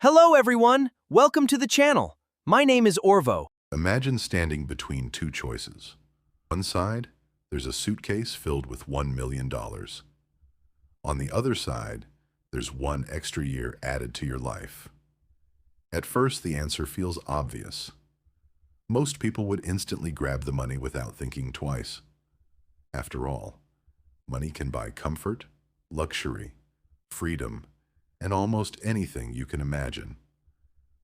Hello everyone, welcome to the channel. My name is Orvo. Imagine standing between two choices. One side, there's a suitcase filled with $1 million. On the other side, there's one extra year added to your life. At first, the answer feels obvious. Most people would instantly grab the money without thinking twice. After all, money can buy comfort, luxury, freedom, and almost anything you can imagine.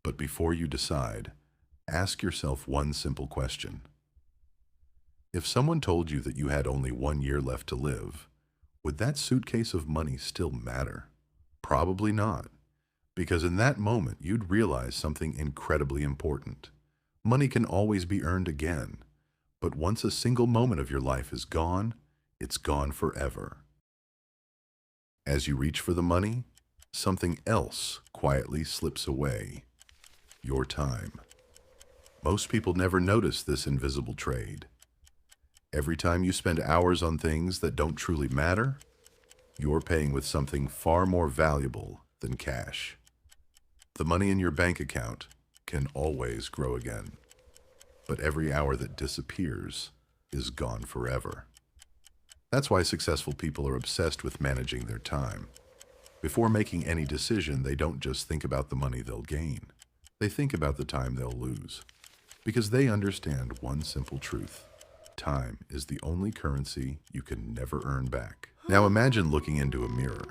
But before you decide, ask yourself one simple question. If someone told you that you had only 1 year left to live, would that suitcase of money still matter? Probably not, because in that moment you'd realize something incredibly important. Money can always be earned again, but once a single moment of your life is gone, it's gone forever. As you reach for the money, something else quietly slips away. Your time. Most people never notice this invisible trade. Every time you spend hours on things that don't truly matter, you're paying with something far more valuable than cash. The money in your bank account can always grow again, but every hour that disappears is gone forever. That's why successful people are obsessed with managing their time. Before making any decision, they don't just think about the money they'll gain. They think about the time they'll lose. Because they understand one simple truth. Time is the only currency you can never earn back. Now imagine looking into a mirror.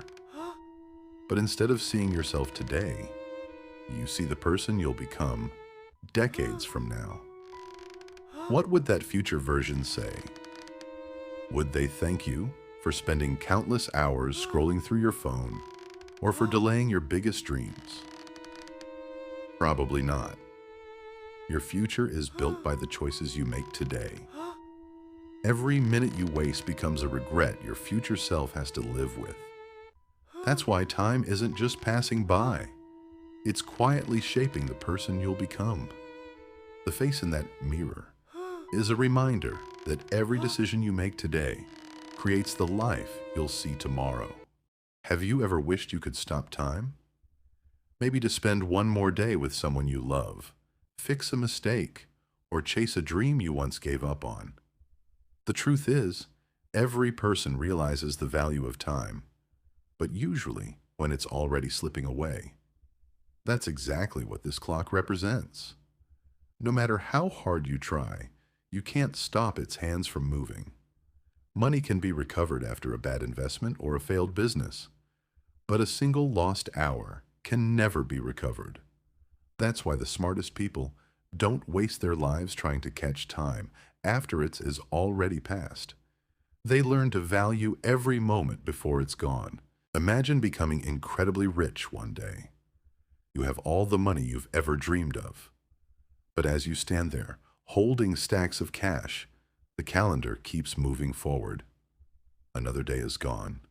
But instead of seeing yourself today, you see the person you'll become decades from now. What would that future version say? Would they thank you for spending countless hours scrolling through your phone, or for delaying your biggest dreams? Probably not. Your future is built by the choices you make today. Every minute you waste becomes a regret your future self has to live with. That's why time isn't just passing by. It's quietly shaping the person you'll become. The face in that mirror is a reminder that every decision you make today creates the life you'll see tomorrow. Have you ever wished you could stop time? Maybe to spend one more day with someone you love, fix a mistake, or chase a dream you once gave up on. The truth is, every person realizes the value of time, but usually when it's already slipping away. That's exactly what this clock represents. No matter how hard you try, you can't stop its hands from moving. Money can be recovered after a bad investment or a failed business, but a single lost hour can never be recovered. That's why the smartest people don't waste their lives trying to catch time after it is already passed. They learn to value every moment before it's gone. Imagine becoming incredibly rich one day. You have all the money you've ever dreamed of. But as you stand there, holding stacks of cash, the calendar keeps moving forward. Another day is gone,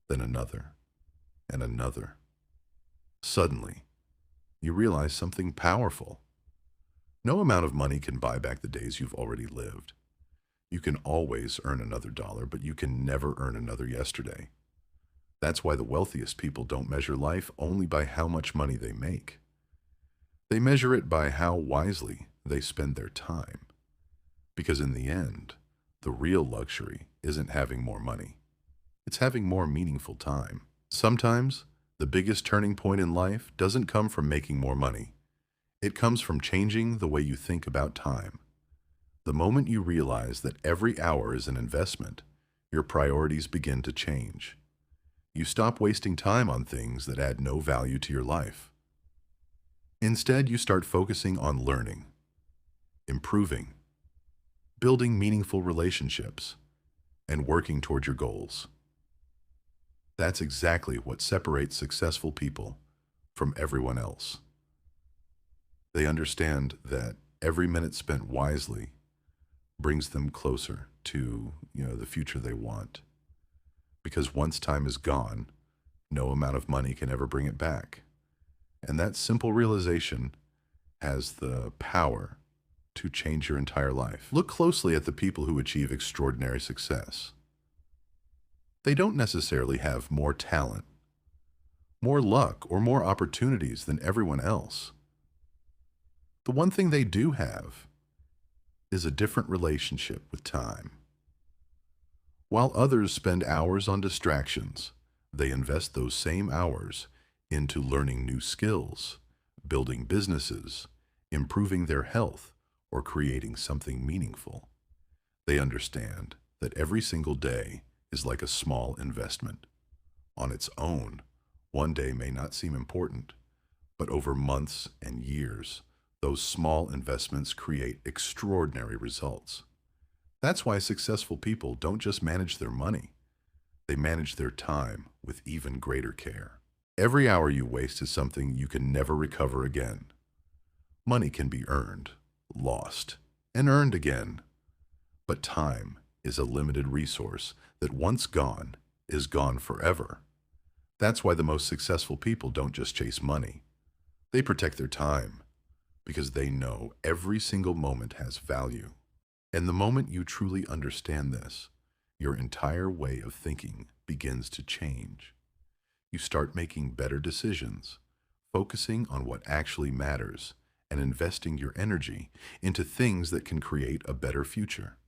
then another, and another. Suddenly, you realize something powerful. No amount of money can buy back the days you've already lived. You can always earn another dollar, but you can never earn another yesterday. That's why the wealthiest people don't measure life only by how much money they make. They measure it by how wisely they spend their time. Because in the end, the real luxury isn't having more money. It's having more meaningful time. Sometimes, the biggest turning point in life doesn't come from making more money. It comes from changing the way you think about time. The moment you realize that every hour is an investment, your priorities begin to change. You stop wasting time on things that add no value to your life. Instead, you start focusing on learning, improving, building meaningful relationships, and working toward your goals. That's exactly what separates successful people from everyone else. They understand that every minute spent wisely brings them closer to, the future they want. Because once time is gone, no amount of money can ever bring it back. And that simple realization has the power to change your entire life. Look closely at the people who achieve extraordinary success. They don't necessarily have more talent more luck, or more opportunities than everyone else. The one thing they do have is a different relationship with time. While others spend hours on distractions, they invest those same hours into learning new skills, building businesses, improving their health, or creating something meaningful. They understand that every single day is like a small investment. On its own, one day may not seem important, but over months and years, those small investments create extraordinary results. That's why successful people don't just manage their money, they manage their time with even greater care. Every hour you waste is something you can never recover again. Money can be earned, lost, and earned again. But time is a limited resource that once gone is gone forever. That's why the most successful people don't just chase money. They protect their time because they know every single moment has value. And the moment you truly understand this, your entire way of thinking begins to change. You start making better decisions, focusing on what actually matters, and investing your energy into things that can create a better future.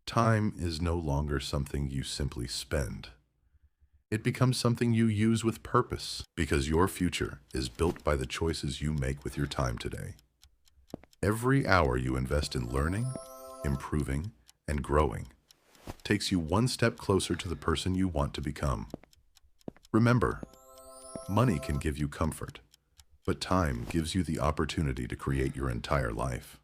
Time is no longer something you simply spend. It becomes something you use with purpose, because your future is built by the choices you make with your time today. Every hour you invest in learning, improving, and growing takes you one step closer to the person you want to become. Remember, money can give you comfort, but time gives you the opportunity to create your entire life.